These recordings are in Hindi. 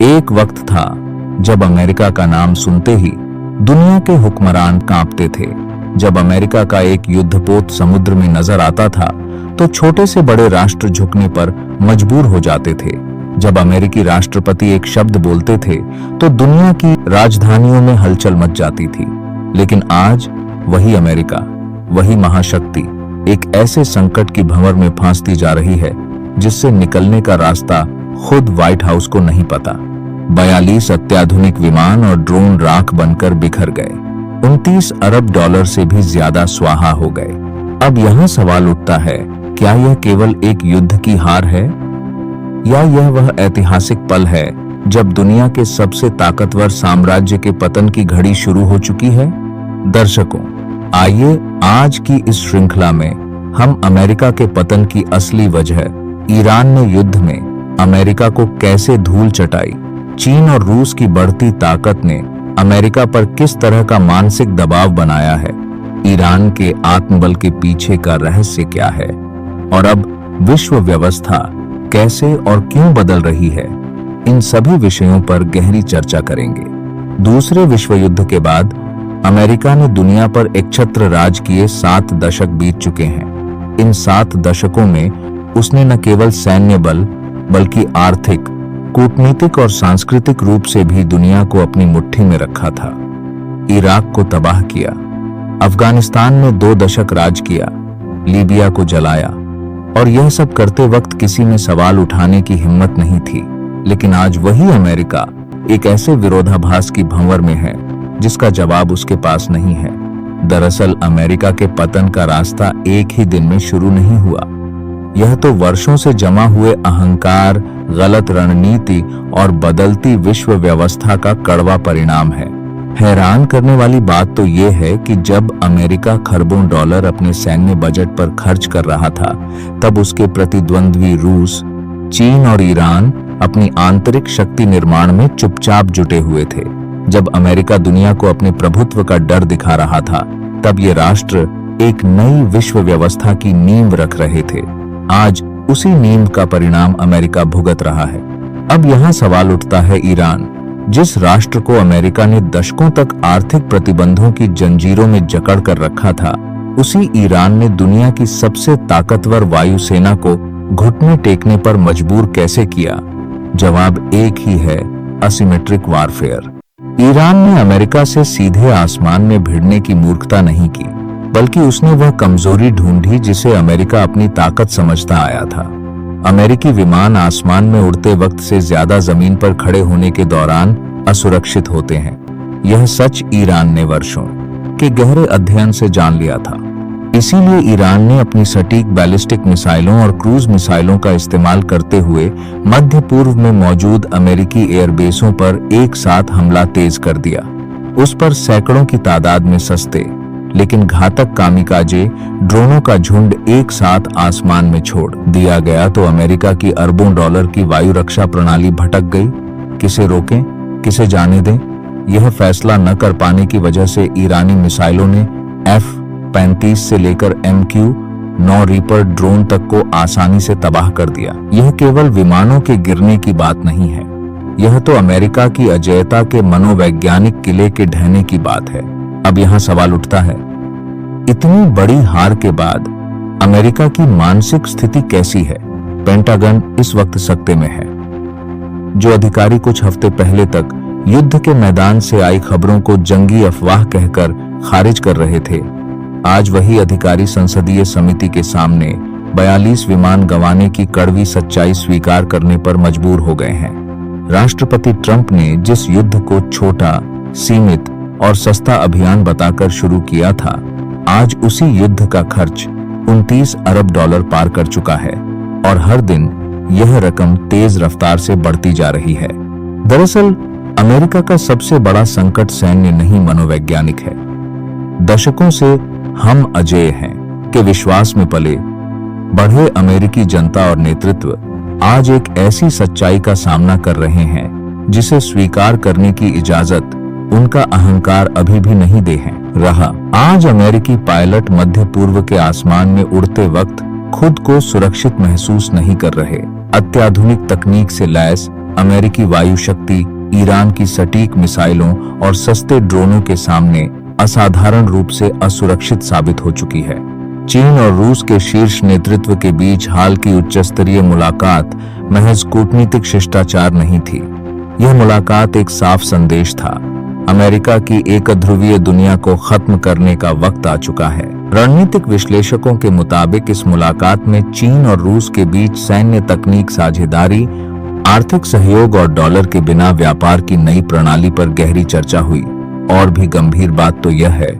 एक वक्त था जब अमेरिका का नाम सुनते ही दुनिया के हुक्मरान कांपते थे। जब अमेरिका का एक युद्धपोत समुद्र में नजर आता था तो छोटे से बड़े राष्ट्र झुकने पर मजबूर हो जाते थे। जब अमेरिकी राष्ट्रपति एक शब्द बोलते थे तो दुनिया की राजधानियों में हलचल मच जाती थी। लेकिन आज वही अमेरिका, वही महाशक्ति एक ऐसे संकट की भंवर में फांसती जा रही है जिससे निकलने का रास्ता खुद व्हाइट हाउस को नहीं पता। 42 अत्याधुनिक विमान और ड्रोन राख बनकर बिखर गए। 29 अरब डॉलर से भी ज्यादा स्वाहा हो गए। अब यहाँ सवाल उठता है, क्या यह केवल एक युद्ध की हार है या यह वह ऐतिहासिक पल है जब दुनिया के सबसे ताकतवर साम्राज्य के पतन की घड़ी शुरू हो चुकी है? दर्शकों, आइए आज की इस श्रृंखला में हम अमेरिका के पतन की असली वजह, ईरान ने युद्ध में अमेरिका को कैसे धूल चटाई, चीन और रूस की बढ़ती ताकत ने अमेरिका पर किस तरह का मानसिक दबाव बनाया है, ईरान के आत्मबल के पीछे का रहस्य क्या है और अब विश्व व्यवस्था कैसे और क्यों बदल रही है, इन सभी विषयों पर गहरी चर्चा करेंगे। दूसरे विश्व युद्ध के बाद अमेरिका ने दुनिया पर एकछत्र राज किए 7 दशक बीत चुके हैं। इन 7 दशकों में उसने न केवल सैन्य बल बल्कि आर्थिक, कूटनीतिक और सांस्कृतिक रूप से भी दुनिया को अपनी मुट्ठी में रखा था। इराक को तबाह किया, अफगानिस्तान में 2 दशक राज किया, लीबिया को जलाया और यह सब करते वक्त किसी में सवाल उठाने की हिम्मत नहीं थी। लेकिन आज वही अमेरिका एक ऐसे विरोधाभास की भंवर में है जिसका जवाब उसके पास नहीं है। दरअसल अमेरिका के पतन का रास्ता एक ही दिन में शुरू नहीं हुआ। यह तो वर्षों से जमा हुए अहंकार, गलत रणनीति और बदलती विश्व व्यवस्था का कड़वा परिणाम है। हैरान करने वाली बात तो यह है कि जब अमेरिका खरबों डॉलर अपने सैन्य बजट पर खर्च कर रहा था, तब उसके प्रतिद्वंद्वी रूस, चीन और ईरान अपनी आंतरिक शक्ति निर्माण में चुपचाप जुटे हुए थे। जब अमेरिका दुनिया को अपने प्रभुत्व का डर दिखा रहा था, तब ये राष्ट्र एक नई विश्व व्यवस्था की नींव रख रहे थे। आज उसी नींव का परिणाम अमेरिका भुगत रहा है। अब यहाँ सवाल उठता है, ईरान, जिस राष्ट्र को अमेरिका ने दशकों तक आर्थिक प्रतिबंधों की जंजीरों में जकड़ कर रखा था, उसी ईरान ने दुनिया की सबसे ताकतवर वायुसेना को घुटने टेकने पर मजबूर कैसे किया? जवाब एक ही है, असिमेट्रिक वारफेयर। ईरान ने अमेरिका से सीधे आसमान में भिड़ने की मूर्खता नहीं की, बल्कि उसने वह कमजोरी ढूंढी जिसे अमेरिका अपनी ताकत समझता आया था। अमेरिकी विमान आसमान में उड़ते वक्त से ज्यादा जमीन पर खड़े होने के दौरान असुरक्षित होते हैं। यह सच ईरान ने वर्षों के गहरे अध्ययन से जान लिया था। इसीलिए ईरान ने अपनी सटीक बैलिस्टिक मिसाइलों और क्रूज मिसाइलों का इस्तेमाल करते हुए मध्य पूर्व में मौजूद अमेरिकी एयरबेसों पर एक साथ हमला तेज कर दिया। उस पर सैकड़ों की तादाद में सस्ते लेकिन घातक कामिकाजे ड्रोनों का झुंड एक साथ आसमान में छोड़ दिया गया तो अमेरिका की अरबों डॉलर की वायु रक्षा प्रणाली भटक गई। किसे रोकें, किसे जाने दें, यह फैसला न कर पाने की वजह से ईरानी मिसाइलों ने F-35 से लेकर MQ-9 रीपर ड्रोन तक को आसानी से तबाह कर दिया। यह केवल विमानों के गिरने की बात नहीं है, यह तो अमेरिका की अजेयता के मनोवैज्ञानिक किले के ढहने की बात है। अब यहाँ सवाल उठता है, इतनी बड़ी हार के बाद अमेरिका की मानसिक स्थिति कैसी है? पेंटागन इस वक्त सकते में है। जो अधिकारी कुछ हफ्ते पहले तक युद्ध के मैदान से आई खबरों को जंगी अफवाह कहकर खारिज कर रहे थे, आज वही अधिकारी संसदीय समिति के सामने 42 विमान गंवाने की कड़वी सच्चाई स्वीकार करने पर मजबूर हो गए हैं। राष्ट्रपति ट्रंप ने जिस युद्ध को छोटा, सीमित और सस्ता अभियान बताकर शुरू किया था, आज उसी युद्ध का खर्च 29 अरब डॉलर पार कर चुका है और हर दिन यह रकम तेज रफ्तार से बढ़ती जा रही है। दरअसल अमेरिका का सबसे बड़ा संकट सैन्य नहीं, मनोवैज्ञानिक है। दशकों से हम अजेय हैं के विश्वास में पले बढ़े अमेरिकी जनता और नेतृत्व आज एक ऐसी सच्चाई का सामना कर रहे हैं जिसे स्वीकार करने की इजाजत उनका अहंकार अभी भी नहीं दे रहा। आज अमेरिकी पायलट मध्य पूर्व के आसमान में उड़ते वक्त खुद को सुरक्षित महसूस नहीं कर रहे। अत्याधुनिक तकनीक से लैस अमेरिकी वायु शक्ति ईरान की सटीक मिसाइलों और सस्ते ड्रोनों के सामने असाधारण रूप से असुरक्षित साबित हो चुकी है। चीन और रूस के शीर्ष नेतृत्व के बीच हाल की उच्चस्तरीय मुलाकात महज कूटनीतिक शिष्टाचार नहीं थी। यह मुलाकात एक साफ संदेश था। अमेरिका की एकध्रुवीय दुनिया को खत्म करने का वक्त आ चुका है। रणनीतिक विश्लेषकों के मुताबिक इस मुलाकात में चीन और रूस के बीच सैन्य तकनीक साझेदारी, आर्थिक सहयोग और डॉलर के बिना व्यापार की नई प्रणाली पर गहरी चर्चा हुई। और भी गंभीर बात तो यह है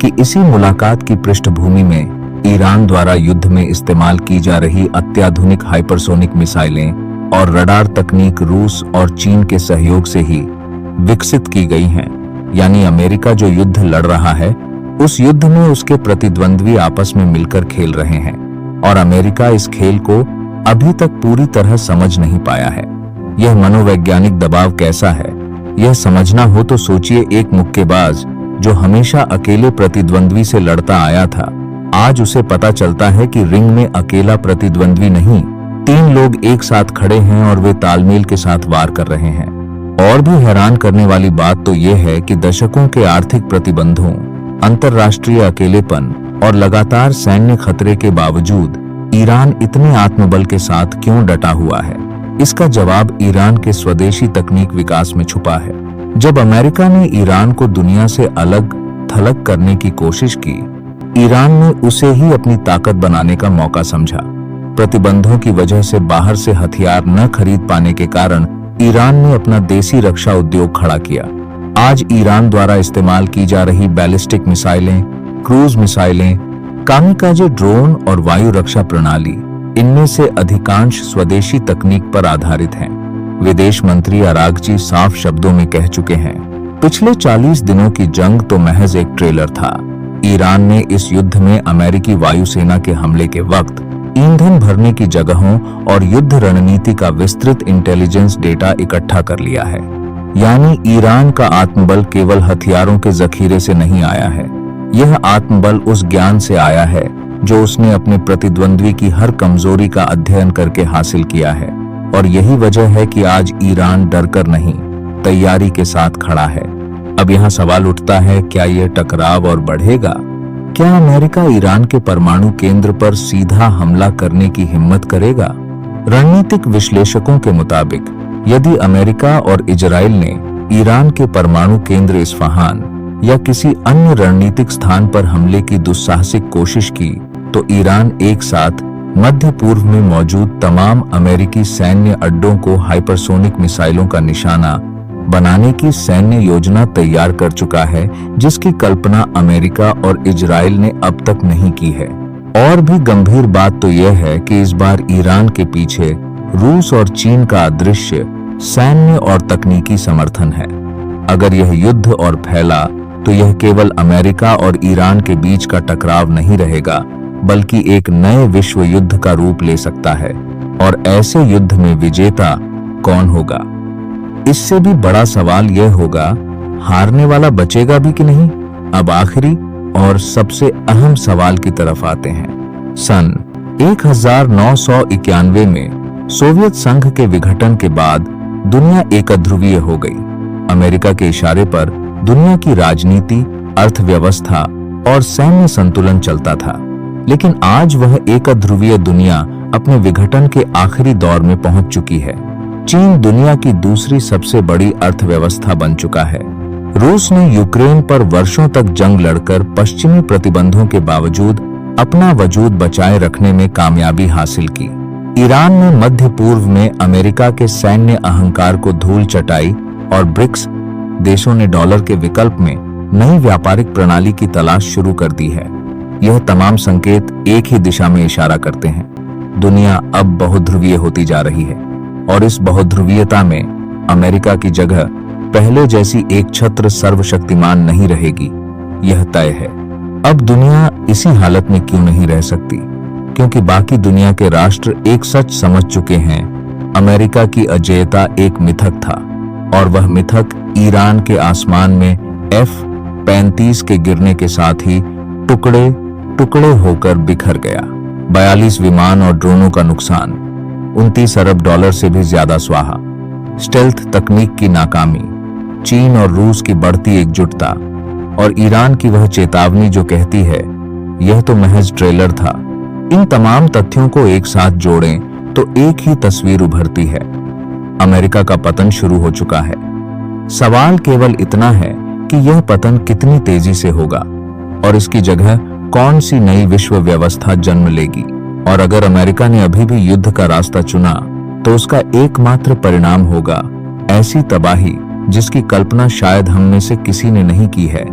कि इसी मुलाकात की पृष्ठभूमि में ईरान द्वारा युद्ध में इस्तेमाल की जा रही अत्याधुनिक हाइपरसोनिक मिसाइलें और रडार तकनीक रूस और चीन के सहयोग से ही विकसित की गई हैं। यानी अमेरिका जो युद्ध लड़ रहा है, उस युद्ध में उसके प्रतिद्वंद्वी आपस में मिलकर खेल रहे हैं और अमेरिका इस खेल को अभी तक पूरी तरह समझ नहीं पाया है। यह मनोवैज्ञानिक दबाव कैसा है, यह समझना हो तो सोचिए, एक मुक्केबाज जो हमेशा अकेले प्रतिद्वंद्वी से लड़ता आया था, आज उसे पता चलता है कि रिंग में अकेला प्रतिद्वंद्वी नहीं, 3 लोग एक साथ खड़े हैं और वे तालमेल के साथ वार कर रहे हैं। और भी हैरान करने वाली बात तो यह है कि दशकों के आर्थिक प्रतिबंधों, अंतर्राष्ट्रीय अकेलेपन और लगातार सैन्य खतरे के बावजूद ईरान इतने आत्मबल के साथ क्यों डटा हुआ है? इसका जवाब ईरान के स्वदेशी तकनीक विकास में छुपा है। जब अमेरिका ने ईरान को दुनिया से अलग थलग करने की कोशिश की, ईरान ने उसे ही अपनी ताकत बनाने का मौका समझा। प्रतिबंधों की वजह से बाहर से हथियार न खरीद पाने के कारण ईरान ने अपना देसी रक्षा उद्योग खड़ा किया। आज ईरान द्वारा इस्तेमाल की जा रही बैलिस्टिक मिसाइलें, क्रूज मिसाइलें, कामिकाजे ड्रोन और वायु रक्षा प्रणाली, इनमें से अधिकांश स्वदेशी तकनीक पर आधारित हैं। विदेश मंत्री अरागची साफ शब्दों में कह चुके हैं, पिछले 40 दिनों की जंग तो महज एक ट्रेलर था। ईरान ने इस युद्ध में अमेरिकी वायुसेना के हमले के वक्त ईंधन भरने की जगहों और युद्ध रणनीति का विस्तृत इंटेलिजेंस डेटा इकट्ठा कर लिया है। यानी ईरान का आत्मबल केवल हथियारों के जखीरे से नहीं आया है, यह आत्मबल उस ज्ञान से आया है जो उसने अपने प्रतिद्वंद्वी की हर कमजोरी का अध्ययन करके हासिल किया है। और यही वजह है कि आज ईरान डरकर नहीं, तैयारी के साथ खड़ा है। अब यहाँ सवाल उठता है, क्या यह टकराव और बढ़ेगा? क्या अमेरिका ईरान के परमाणु केंद्र पर सीधा हमला करने की हिम्मत करेगा? रणनीतिक विश्लेषकों के मुताबिक यदि अमेरिका और इजराइल ने ईरान के परमाणु केंद्र इस्फहान या किसी अन्य रणनीतिक स्थान पर हमले की दुस्साहसिक कोशिश की, तो ईरान एक साथ मध्य पूर्व में मौजूद तमाम अमेरिकी सैन्य अड्डों को हाइपरसोनिक मिसाइलों का निशाना बनाने की सैन्य योजना तैयार कर चुका है, जिसकी कल्पना अमेरिका और इजराइल ने अब तक नहीं की है। और भी गंभीर बात तो यह है कि इस बार ईरान के पीछे रूस और चीन का अदृश्य सैन्य और तकनीकी समर्थन है। अगर यह युद्ध और फैला तो यह केवल अमेरिका और ईरान के बीच का टकराव नहीं रहेगा, बल्कि एक नए विश्व युद्ध का रूप ले सकता है। और ऐसे युद्ध में विजेता कौन होगा? इससे भी बड़ा सवाल यह होगा, हारने वाला बचेगा भी कि नहीं? अब आखिरी और सबसे अहम सवाल की तरफ आते हैं। सन 1991 में सोवियत संघ के विघटन के बाद दुनिया एकध्रुवीय हो गई। अमेरिका के इशारे पर दुनिया की राजनीति, अर्थव्यवस्था और सैन्य संतुलन चलता था। लेकिन आज वह एकध्रुवीय दुनिया अपने विघटन के आखिरी दौर में पहुंच चुकी है। चीन दुनिया की दूसरी सबसे बड़ी अर्थव्यवस्था बन चुका है। रूस ने यूक्रेन पर वर्षों तक जंग लड़कर पश्चिमी प्रतिबंधों के बावजूद अपना वजूद बचाए रखने में कामयाबी हासिल की। ईरान ने मध्य पूर्व में अमेरिका के सैन्य अहंकार को धूल चटाई और ब्रिक्स देशों ने डॉलर के विकल्प में नई व्यापारिक प्रणाली की तलाश शुरू कर दी है। यह तमाम संकेत एक ही दिशा में इशारा करते हैं। दुनिया अब बहुध्रुवीय होती जा रही है और इस बहुध्रुवीयता में अमेरिका की जगह पहले जैसी एक छत्र सर्वशक्तिमान नहीं रहेगी, यह तय है। अब दुनिया इसी हालत में क्यों नहीं रह सकती? क्योंकि बाकी दुनिया के राष्ट्र एक सच समझ चुके हैं, अमेरिका की अजेयता एक मिथक था और वह मिथक ईरान के आसमान में F-35 के गिरने के साथ ही टुकड़े टुकड़े होकर बिखर गया। 42 विमान और ड्रोनों का नुकसान, $29 अरब से भी ज्यादा स्वाहा। स्टेल्थ तकनीक की नाकामी, चीन और रूस की बढ़ती एकजुटता और ईरान की वह चेतावनी जो कहती है यह तो महज ट्रेलर था। इन तमाम तथ्यों को एक साथ जोड़ें तो एक ही तस्वीर उभरती है। अमेरिका का पतन शुरू हो चुका है। सवाल केवल इतना है कि यह पतन कितनी तेजी से होगा और इसकी जगह कौन सी नई विश्व व्यवस्था जन्म लेगी। और अगर अमेरिका ने अभी भी युद्ध का रास्ता चुना तो उसका एकमात्र परिणाम होगा ऐसी तबाही जिसकी कल्पना शायद हम में से किसी ने नहीं की है।